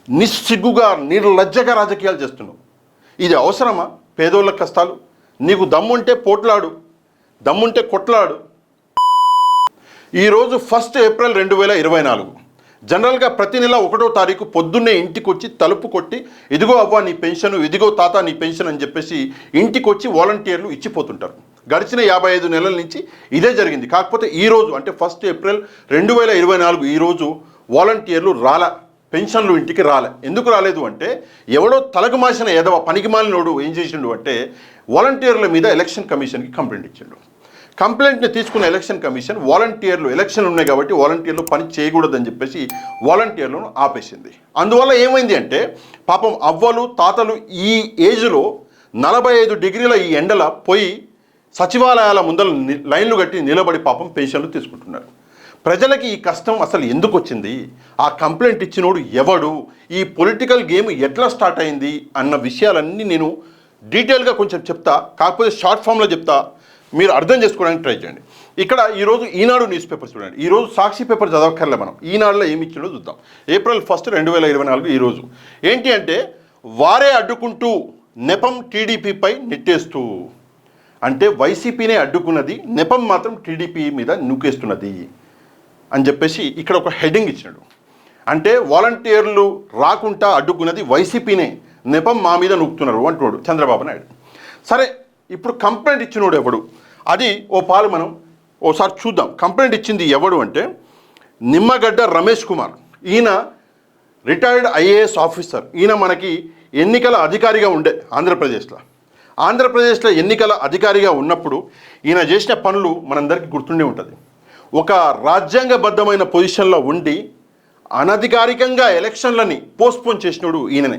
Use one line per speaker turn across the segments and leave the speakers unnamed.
నిస్సిగ్గుగా నిర్లజ్జగా రాజకీయాలు చేస్తున్నావు. ఇది అవసరమా? పేదోళ్ళ కష్టాలు. నీకు దమ్ముంటే పోట్లాడు, దమ్ముంటే కొట్లాడు. ఈరోజు 1 ఏప్రిల్ 2024. జనరల్గా ప్రతి నెల 1వ తారీఖు పొద్దున్నే ఇంటికి వచ్చి తలుపు కొట్టి ఇదిగో అవ్వ నీ పెన్షన్, ఇదిగో తాత నీ పెన్షన్ అని చెప్పేసి ఇంటికి వచ్చి వాలంటీర్లు ఇచ్చిపోతుంటారు. గడిచిన 55 నెలల నుంచి ఇదే జరిగింది. కాకపోతే ఈరోజు అంటే 1 ఏప్రిల్ 2024 ఈరోజు వాలంటీర్లు పెన్షన్లు ఇంటికి రాలే. ఎందుకు రాలేదు అంటే ఎవడో తలకు మాసిన ఎదవ పనికిమాలినోడు ఏం చేసిండు అంటే వాలంటీర్ల మీద ఎలక్షన్ కమిషన్కి కంప్లైంట్ ఇచ్చిండు. కంప్లైంట్ని తీసుకున్న ఎలక్షన్ కమిషన్ వాలంటీర్లు ఎలక్షన్లు ఉన్నాయి కాబట్టి వాలంటీర్లు పని చేయకూడదని చెప్పేసి వాలంటీర్లను ఆపేసింది. అందువల్ల ఏమైంది అంటే పాపం అవ్వలు తాతలు ఈ ఏజ్లో 45 డిగ్రీల ఈ ఎండల పోయి సచివాలయాల ముందర లైన్లు కట్టి నిలబడి పాపం పెన్షన్లు తీసుకుంటున్నారు. ప్రజలకి ఈ కష్టం అసలు ఎందుకు వచ్చింది, ఆ కంప్లైంట్ ఇచ్చినోడు ఎవడు, ఈ పొలిటికల్ గేమ్ ఎట్లా స్టార్ట్ అయింది అన్న విషయాలన్నీ నేను డీటెయిల్గా కొంచెం చెప్తా. కాకపోతే షార్ట్ ఫామ్లో చెప్తా, మీరు అర్థం చేసుకోవడానికి ట్రై చేయండి. ఇక్కడ ఈరోజు ఈనాడు న్యూస్ పేపర్ చూడండి. ఈరోజు సాక్షి పేపర్ చదవక్కర్లే, మనం ఈనాడులో ఏమి ఇచ్చిండో చూద్దాం. ఏప్రిల్ 1, 2024 ఈరోజు ఏంటి అంటే వారే అడ్డుకుంటూ నెపం టీడీపీపై నెట్టేస్తూ, అంటే వైసీపీనే అడ్డుకున్నది, నెపం మాత్రం టీడీపీ మీద నూకేస్తున్నది అని చెప్పేసి ఇక్కడ ఒక హెడ్డింగ్ ఇచ్చినాడు. అంటే వాలంటీర్లు రాకుండా అడ్డుకున్నది వైసీపీనే, నెపం మా మీద నూకుతున్నారు అంటున్నాడు చంద్రబాబు నాయుడు. సరే, ఇప్పుడు కంప్లైంట్ ఇచ్చినోడు ఎవడు అది మనం ఓసారి చూద్దాం. కంప్లైంట్ ఇచ్చింది ఎవడు అంటే నిమ్మగడ్డ రమేష్ కుమార్. ఈయన రిటైర్డ్ ఐఏఎస్ ఆఫీసర్. ఈయన మనకి ఎన్నికల అధికారిగా ఉండే ఆంధ్రప్రదేశ్లో ఎన్నికల అధికారిగా ఉన్నప్పుడు ఈయన చేసిన పనులు మనందరికీ గుర్తుండే ఉంటుంది. ఒక రాజ్యాంగబద్ధమైన పొజిషన్లో ఉండి అనధికారికంగా ఎలక్షన్లని పోస్ట్పోన్ చేసినోడు ఈయననే.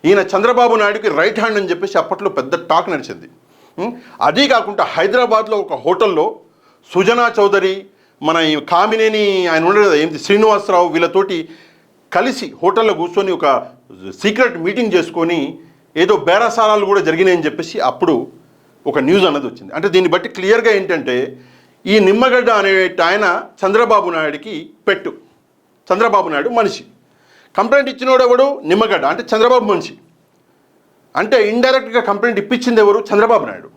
ఈయన చంద్రబాబు నాయుడుకి రైట్ హ్యాండ్ అని చెప్పేసి అప్పట్లో పెద్ద టాక్ నడిచింది. అదీ కాకుండా హైదరాబాద్లో ఒక హోటల్లో సుజనా చౌదరి, మన కామినేని ఆయన ఉండదు కదా ఏంటి శ్రీనివాసరావు, వీళ్ళతోటి కలిసి హోటల్లో కూర్చొని ఒక సీక్రెట్ మీటింగ్ చేసుకొని ఏదో బేరసారాలు కూడా జరిగినాయని చెప్పేసి అప్పుడు ఒక న్యూస్ అన్నది వచ్చింది. అంటే దీన్ని బట్టి క్లియర్గా ఏంటంటే ఈ నిమ్మగడ్డ అనే ఆయన చంద్రబాబు నాయుడికి పెట్టు. చంద్రబాబు నాయుడు మనిషి. కంప్లైంట్ ఇచ్చినోడు ఎవడు? నిమ్మగడ్డ. అంటే చంద్రబాబు మనిషి. అంటే ఇండైరెక్ట్గా కంప్లైంట్ ఇప్పించింది ఎవరు? చంద్రబాబు నాయుడు.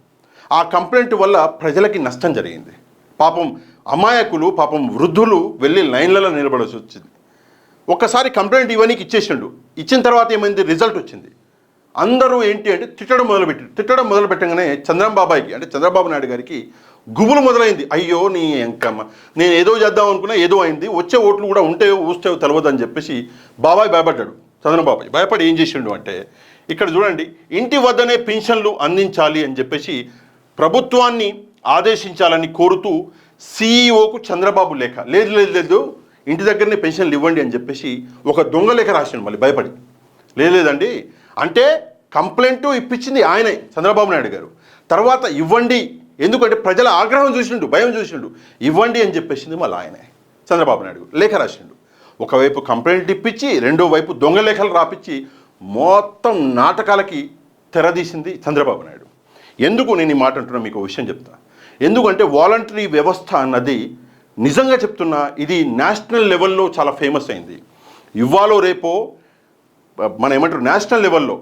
ఆ కంప్లైంట్ వల్ల ప్రజలకి నష్టం జరిగింది. పాపం అమాయకులు, పాపం వృద్ధులు వెళ్ళి లైన్లలో నిలబడాల్సి వచ్చింది. ఒక్కసారి కంప్లైంట్ ఇవ్వడానికి ఇచ్చేసిండు. ఇచ్చిన తర్వాత ఏమైంది? రిజల్ట్ వచ్చింది. అందరూ ఏంటి అంటే తిట్టడం మొదలు పెట్టగానే చంద్రబాబాయికి అంటే చంద్రబాబు నాయుడు గారికి గుబులు మొదలైంది. అయ్యో నీ ఎంకమ్మ, నేను ఏదో చేద్దాం అనుకున్నా, ఏదో అయింది, వచ్చే ఓట్లు కూడా ఉంటాయో ఊస్తాయో తెలియదు అని చెప్పేసి బాబాయ్ భయపడ్డాడు. చంద్రబాబాయ్ భయపడి ఏం చేసిండు అంటే ఇక్కడ చూడండి, ఇంటి వద్దనే పెన్షన్లు అందించాలి అని చెప్పేసి ప్రభుత్వాన్ని ఆదేశించాలని కోరుతూ సీఈఓకు చంద్రబాబు లేఖ. లేదు ఇంటి దగ్గరనే పెన్షన్లు ఇవ్వండి అని చెప్పేసి ఒక దొంగ లేఖ రాసిండు. మళ్ళీ భయపడి లేదండి అంటే కంప్లైంట్ ఇప్పించింది ఆయనే, చంద్రబాబు నాయుడు గారు. తర్వాత ఇవ్వండి, ఎందుకంటే ప్రజల ఆగ్రహం చూసిండు, భయం చూసిండు, ఇవ్వండి అని చెప్పేసింది మళ్ళీ ఆయనే, చంద్రబాబు నాయుడు లేఖ రాసిండు. ఒకవైపు కంప్లైంట్ ఇప్పించి రెండో వైపు దొంగ లేఖలు రాపించి మొత్తం నాటకాలకి తెరదీసింది చంద్రబాబు నాయుడు. ఎందుకు నేను ఈ మాట అంటున్నా మీకు విషయం చెప్తా. ఎందుకంటే వాలంటరీ వ్యవస్థ అన్నది నిజంగా చెప్తున్నా ఇది నేషనల్ లెవెల్లో చాలా ఫేమస్ అయింది. ఇవాళో రేపో మనం ఏమంటారు నేషనల్ లెవెల్లో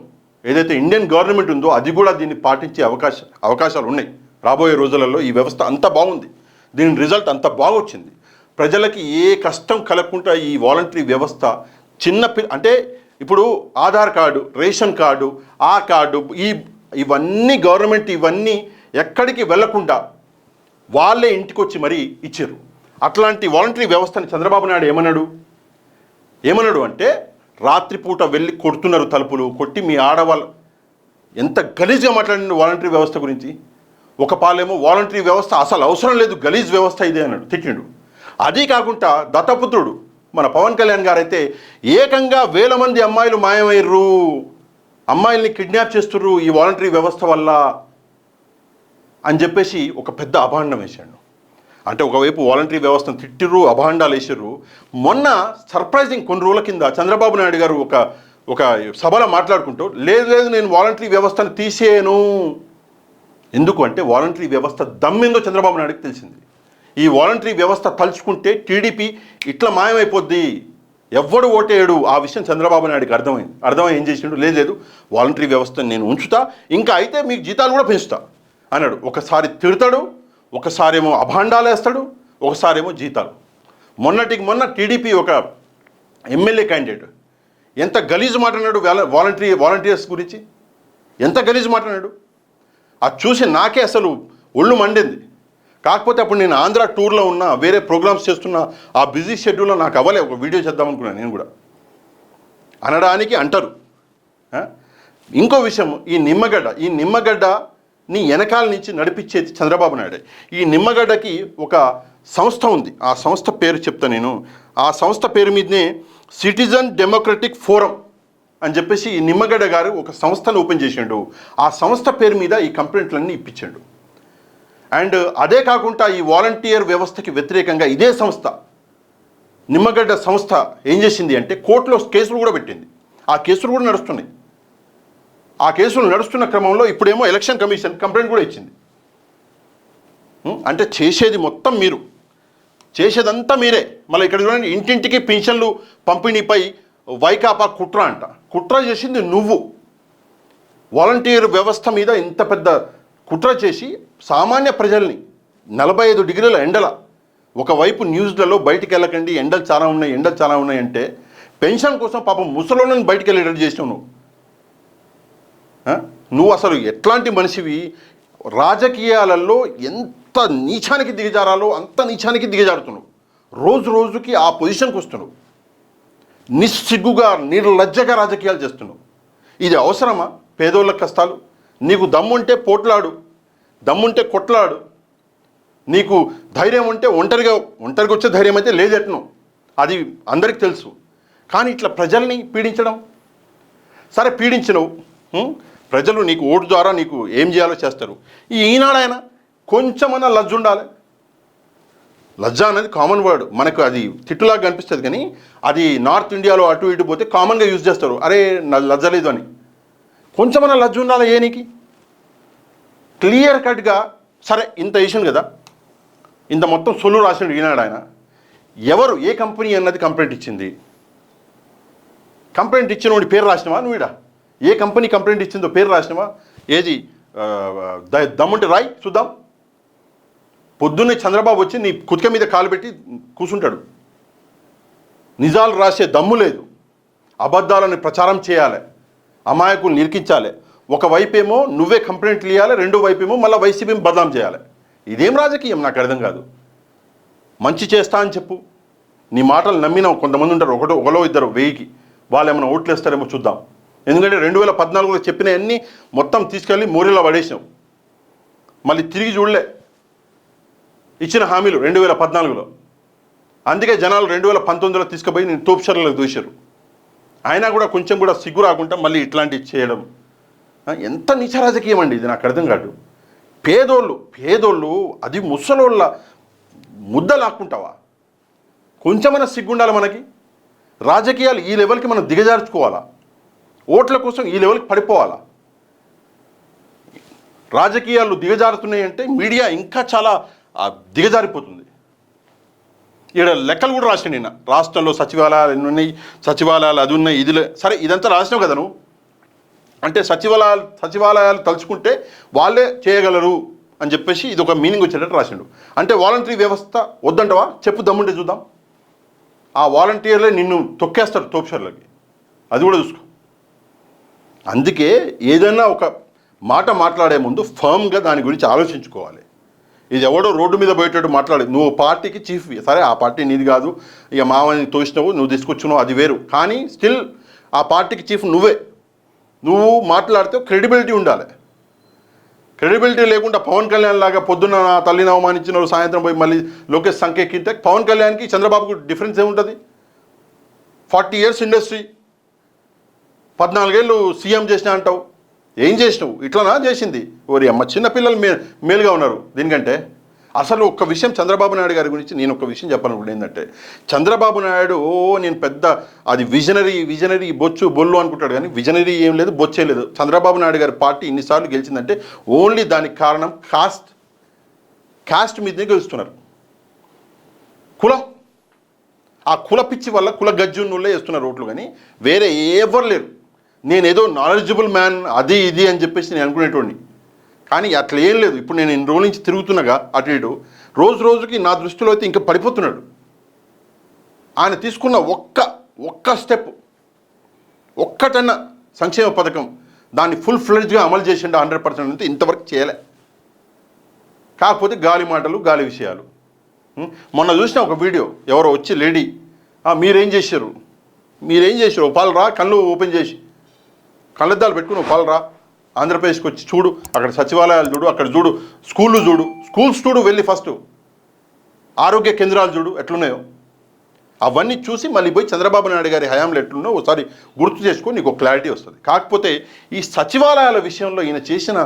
ఏదైతే ఇండియన్ గవర్నమెంట్ ఉందో అది కూడా దీన్ని పాటించే అవకాశాలు ఉన్నాయి. రాబోయే రోజులలో ఈ వ్యవస్థ అంత బాగుంది, దీని రిజల్ట్ అంత బాగా వచ్చింది. ప్రజలకి ఏ కష్టం కలగకుండా ఈ వాలంటరీ వ్యవస్థ అంటే ఇప్పుడు ఆధార్ కార్డు, రేషన్ కార్డు, ఆ కార్డు, ఇవన్నీ గవర్నమెంట్ ఇవన్నీ ఎక్కడికి వెళ్లకుండా వాళ్ళే ఇంటికి వచ్చి మరీ ఇచ్చారు. అట్లాంటి వాలంటరీ వ్యవస్థని చంద్రబాబు నాయుడు ఏమన్నాడు అంటే రాత్రిపూట వెళ్ళి కొడుతున్నారు తలుపులు కొట్టి, మీ ఆడవాళ్ళు ఎంత గలీజ్గా మాట్లాడిన వాలంటరీ వ్యవస్థ గురించి. ఒక పాలేమో వాలంటరీ వ్యవస్థ అసలు అవసరం లేదు, గలీజ్ వ్యవస్థ ఇదే అన్నాడు, తిట్టిండు. అదీ కాకుండా దత్తపుత్రుడు మన పవన్ కళ్యాణ్ గారు అయితే ఏకంగా 1000 మంది అమ్మాయిలు మాయమయ్యారు, అమ్మాయిల్ని కిడ్నాప్ చేస్తుర్రు ఈ వాలంటరీ వ్యవస్థ వల్ల అని చెప్పేసి ఒక పెద్ద అభాండం వేశాడు. అంటే ఒకవైపు వాలంటరీ వ్యవస్థను తిట్టిర్రు, అభాండాలు వేసారు. మొన్న సర్ప్రైజింగ్ కొన్ని రోజుల కింద చంద్రబాబు నాయుడు గారు ఒక సభలో మాట్లాడుకుంటూ లేదు నేను వాలంటరీ వ్యవస్థను తీసేయను. ఎందుకు అంటే వాలంటరీ వ్యవస్థ దమ్మిందో చంద్రబాబు నాయుడుకి తెలిసింది. ఈ వాలంటరీ వ్యవస్థ తలుచుకుంటే టీడీపీ ఇట్లా మాయమైపోద్ది, ఎవ్వడు ఓటేయడు. ఆ విషయం చంద్రబాబు నాయుడికి అర్థమై ఏం చేసిండు, లేదు వాలంటరీ వ్యవస్థను నేను ఉంచుతా, ఇంకా అయితే మీకు జీతాలు కూడా పెంచుతా అన్నాడు. ఒకసారి తిడతాడు, ఒకసారి ఏమో అభాండాలు వేస్తాడు, ఒకసారి ఏమో జీతాలు. మొన్నటికి మొన్న టీడీపీ ఒక ఎమ్మెల్యే క్యాండిడేట్ ఎంత గలీజు మాట్లాడాడు వాలంటీర్స్ గురించి, ఎంత గలీజు మాట్లాడాడు. అది చూసి నాకే అసలు ఒళ్ళు మండింది. కాకపోతే అప్పుడు నేను ఆంధ్ర టూర్లో ఉన్న, వేరే ప్రోగ్రామ్స్ చేస్తున్న, ఆ బిజీ షెడ్యూల్లో నాకు అవ్వలే ఒక వీడియో చేద్దామనుకున్నాను నేను కూడా. అనడానికి అంటారు. ఇంకో విషయం, ఈ నిమ్మగడ్డని వెనకాల నుంచి నడిపించేది చంద్రబాబు నాయుడే. ఈ నిమ్మగడ్డకి ఒక సంస్థ ఉంది, ఆ సంస్థ పేరు చెప్తా నేను. ఆ సంస్థ పేరు మీదనే సిటిజన్ డెమోక్రటిక్ ఫోరం అని చెప్పేసి ఈ నిమ్మగడ్డ గారు ఒక సంస్థను ఓపెన్ చేసిండు. ఆ సంస్థ పేరు మీద ఈ కంప్లైంట్లన్నీ ఇప్పించాడు. అండ్ అదే కాకుండా ఈ వాలంటీర్ వ్యవస్థకి వ్యతిరేకంగా ఇదే సంస్థ, నిమ్మగడ్డ సంస్థ ఏం చేసింది అంటే కోర్టులో కేసులు కూడా పెట్టింది. ఆ కేసులు కూడా నడుస్తున్నాయి. ఆ కేసులు నడుస్తున్న క్రమంలో ఇప్పుడేమో ఎలక్షన్ కమిషన్ కంప్లైంట్ కూడా ఇచ్చింది. అంటే చేసేది మొత్తం మీరు, చేసేదంతా మీరే. మళ్ళీ ఇక్కడ చూడండి, ఇంటింటికి పింఛన్లు పంపిణీపై వైకాపా కుట్ర అంట. కుట్ర చేసింది నువ్వు. వాలంటీర్ వ్యవస్థ మీద ఇంత పెద్ద కుట్ర చేసి సామాన్య ప్రజల్ని 45 డిగ్రీల ఎండల, ఒకవైపు న్యూస్లలో బయటికి వెళ్ళకండి, ఎండలు చాలా ఉన్నాయి అంటే పెన్షన్ కోసం పాపం ముసలోళ్ళని బయటికి వెళ్ళేటట్టు చేసినావు నువ్వు. అసలు ఎట్లాంటి మనిషివి? రాజకీయాలలో ఎంత నీచానికి దిగజారాలో అంత నీచానికి దిగజారుతున్నావు. రోజు రోజుకి ఆ పొజిషన్కి వస్తున్నావు. నిస్సిగ్గుగా నిర్లజ్జగా రాజకీయాలు చేస్తున్నావు. ఇది అవసరమా? పేదోళ్ళ కష్టాలు. నీకు దమ్ముంటే పోట్లాడు, దమ్ముంటే కొట్లాడు. నీకు ధైర్యం ఉంటే ఒంటరిగా వచ్చే ధైర్యం అయితే లేదెట్ను, అది అందరికీ తెలుసు. కానీ ఇట్లా ప్రజల్ని పీడించడం, సరే పీడించినవు, ప్రజలు నీకు ఓటు ద్వారా నీకు ఏం చేయాలో చేస్తారు. ఈనాడైనా కొంచెమన్నా లజ్జ ఉండాలి. లజ్జ అనేది కామన్ వర్డ్, మనకు అది తిట్టులాగా కనిపిస్తుంది, కానీ అది నార్త్ ఇండియాలో అటు ఇటు పోతే కామన్గా యూజ్ చేస్తారు. అరే లజ్జ లేదు అని. కొంచెమన్నా లజ్జ ఉండాలి ఏనికి. క్లియర్ కట్గా సరే ఇంత వేసాను కదా, ఇంత మొత్తం సొల్లు రాసిండు ఈనాడు ఆయన. ఎవరు, ఏ కంపెనీ అన్నది కంప్లైంట్ ఇచ్చింది? కంప్లైంట్ ఇచ్చిన వాడి పేరు రాసినవా నువ్వు? ఈడ ఏ కంపెనీ కంప్లైంట్ ఇచ్చిందో పేరు రాసినవా? ఏది దమ్ముంటే రాయి చూద్దాం. పొద్దున్నే చంద్రబాబు వచ్చి నీ కుతిక మీద కాలు పెట్టి కూర్చుంటాడు. నిజాలు రాసే దమ్ము లేదు. అబద్ధాలను ప్రచారం చేయాలి, అమాయకులు నిరికించాలి. ఒకవైపేమో నువ్వే కంప్లైంట్లు ఇవ్వాలి, రెండో వైపేమో మళ్ళీ వైసీపీని బదనాం చేయాలి. ఇదేం రాజకీయం? నాకు అర్థం కాదు. మంచి చేస్తా అని చెప్పు, నీ మాటలు నమ్మిన కొంతమంది ఉంటారు, ఒకలో ఇద్దరు 1000కి, వాళ్ళు ఏమైనా ఓట్లు వేస్తారేమో చూద్దాం. ఎందుకంటే 2014లో చెప్పినవన్నీ మొత్తం తీసుకెళ్ళి మోరీలో పడేసినావు. మళ్ళీ తిరిగి చూడలే ఇచ్చిన హామీలు 2014లో. అందుకే జనాలు 2019లో తీసుకుపోయి నేను తోపుషర్లకు దూశారు. అయినా కూడా కొంచెం కూడా సిగ్గు రాకుండా మళ్ళీ ఇట్లాంటివి చేయడం ఎంత నీచ రాజకీయం అండి ఇది? నాకు అర్థం కాదు. పేదోళ్ళు అది ముసలోళ్ళ ముద్ద లాక్కుంటావా? కొంచెమైనా సిగ్గుండాలి మనకి. రాజకీయాలు ఈ లెవెల్కి మనం దిగజార్చుకోవాలా? ఓట్ల కోసం ఈ లెవెల్కి పడిపోవాలా? రాజకీయాలు దిగజారుతున్నాయి అంటే మీడియా ఇంకా చాలా దిగజారిపోతుంది. ఇక్కడ లెక్కలు కూడా రాసిన నిన్న, రాష్ట్రంలో సచివాలయాలు ఎన్ని ఉన్నాయి, సచివాలయాలు అది ఉన్నాయి, ఇది సరే ఇదంతా రాసినావు కదా నువ్వు. అంటే సచివాలయాలు తలుచుకుంటే వాళ్ళే చేయగలరు అని చెప్పేసి ఇది ఒక మీనింగ్ వచ్చేటట్టు రాసిండు. అంటే వాలంటరీ వ్యవస్థ వద్దంటవా? చెప్పు, దమ్ముంటే చూద్దాం. ఆ వాలంటీర్లే నిన్ను తొక్కేస్తారు తోపుషర్లకి, అది కూడా చూసుకో. అందుకే ఏదైనా ఒక మాట మాట్లాడే ముందు ఫర్మ్గా దాని గురించి ఆలోచించుకోవాలి. ఇది ఎవడో రోడ్డు మీద పోయేటట్టు మాట్లాడేది. నువ్వు పార్టీకి చీఫ్, సరే ఆ పార్టీ నీది కాదు, ఇక మామని తోసినావు, నువ్వు తీసుకొచ్చినావు, అది వేరు. కానీ స్టిల్ ఆ పార్టీకి చీఫ్ నువ్వే. నువ్వు మాట్లాడితే క్రెడిబిలిటీ ఉండాలి. క్రెడిబిలిటీ లేకుండా పవన్ కళ్యాణ్ లాగా పొద్దున్న నా తల్లిని అవమానించిన సాయంత్రం పోయి మళ్ళీ లోకేష్ సంఖ్యకింటే పవన్ కళ్యాణ్కి చంద్రబాబుకు డిఫరెన్స్ ఏముంటుంది? 40 years ఇండస్ట్రీ, 14 ఏళ్ళు సీఎం చేసినా అంటావు. ఏం చేసినావు? ఇట్లనా చేసింది? ఓరి అమ్మ, చిన్నపిల్లలు మేలుగా ఉన్నారు దీనికంటే. అసలు ఒక్క విషయం చంద్రబాబు నాయుడు గారి గురించి నేను ఒక విషయం చెప్పాలనుకుంటే ఏంటంటే, చంద్రబాబు నాయుడు నేను పెద్ద అది విజనరీ బొల్లు అనుకుంటాడు, కానీ విజనరీ ఏం లేదు, బొచ్చే లేదు. చంద్రబాబు నాయుడు గారి పార్టీ ఇన్నిసార్లు గెలిచిందంటే ఓన్లీ దానికి కారణం కాస్ట్ మీదనే గెలుస్తున్నారు. కులం ఆ కుల పిచ్చి వల్ల కుల గజ్జున్నోళ్ళే వేస్తున్నారు ఓట్లు, కానీ వేరే ఎవరు లేరు. నేనేదో నాలెడ్జబుల్ మ్యాన్ అది ఇది అని చెప్పేసి నేను అనుకునేటోడిని, కానీ అట్లా ఏం లేదు. ఇప్పుడు నేను ఇన్ని రోజుల నుంచి తిరుగుతున్నాగా అటు ఇటు, రోజు రోజుకి నా దృష్టిలో అయితే ఇంకా పడిపోతున్నాడు. ఆయన తీసుకున్న ఒక్క స్టెప్, ఒక్కటన్నా సంక్షేమ పథకం దాన్ని ఫుల్ ఫ్లెడ్జ్గా అమలు చేసిండు 100% అంటే ఇంతవరకు చేయలే. కాకపోతే గాలి మాటలు, గాలి విషయాలు. మొన్న చూసిన ఒక వీడియో, ఎవరో వచ్చి లేడీ, మీరేం చేశారు పాలరా, కళ్ళు ఓపెన్ చేసి కళ్ళద్దాలు పెట్టుకుని పాలరా, ఆంధ్రప్రదేశ్కి వచ్చి చూడు, అక్కడ సచివాలయాలు చూడు, అక్కడ చూడు, స్కూల్స్ చూడు, వెళ్ళి ఫస్ట్ ఆరోగ్య కేంద్రాలు చూడు ఎట్లున్నాయో, అవన్నీ చూసి మళ్ళీ పోయి చంద్రబాబు నాయుడు గారి హయాంలో ఎట్లున్నాయో ఒకసారి గుర్తు చేసుకొని నీకు క్లారిటీ వస్తుంది. కాకపోతే ఈ సచివాలయాల విషయంలో ఈయన చేసిన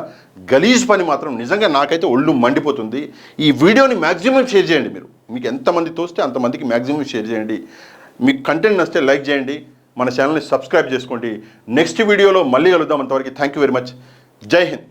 గలీజ్ పని మాత్రం నిజంగా నాకైతే ఒళ్ళు మండిపోతుంది. ఈ వీడియోని మ్యాక్సిమం షేర్ చేయండి. మీకు ఎంతమంది తోస్తే అంతమందికి మ్యాక్సిమం షేర్ చేయండి. మీకు కంటెంట్ నచ్చితే లైక్ చేయండి, మన ఛానల్ని సబ్స్క్రైబ్ చేసుకోండి. నెక్స్ట్ వీడియోలో మళ్ళీ కలుద్దాం. అంతవరకు థ్యాంక్ యూ వెరీ మచ్. జై హింద్.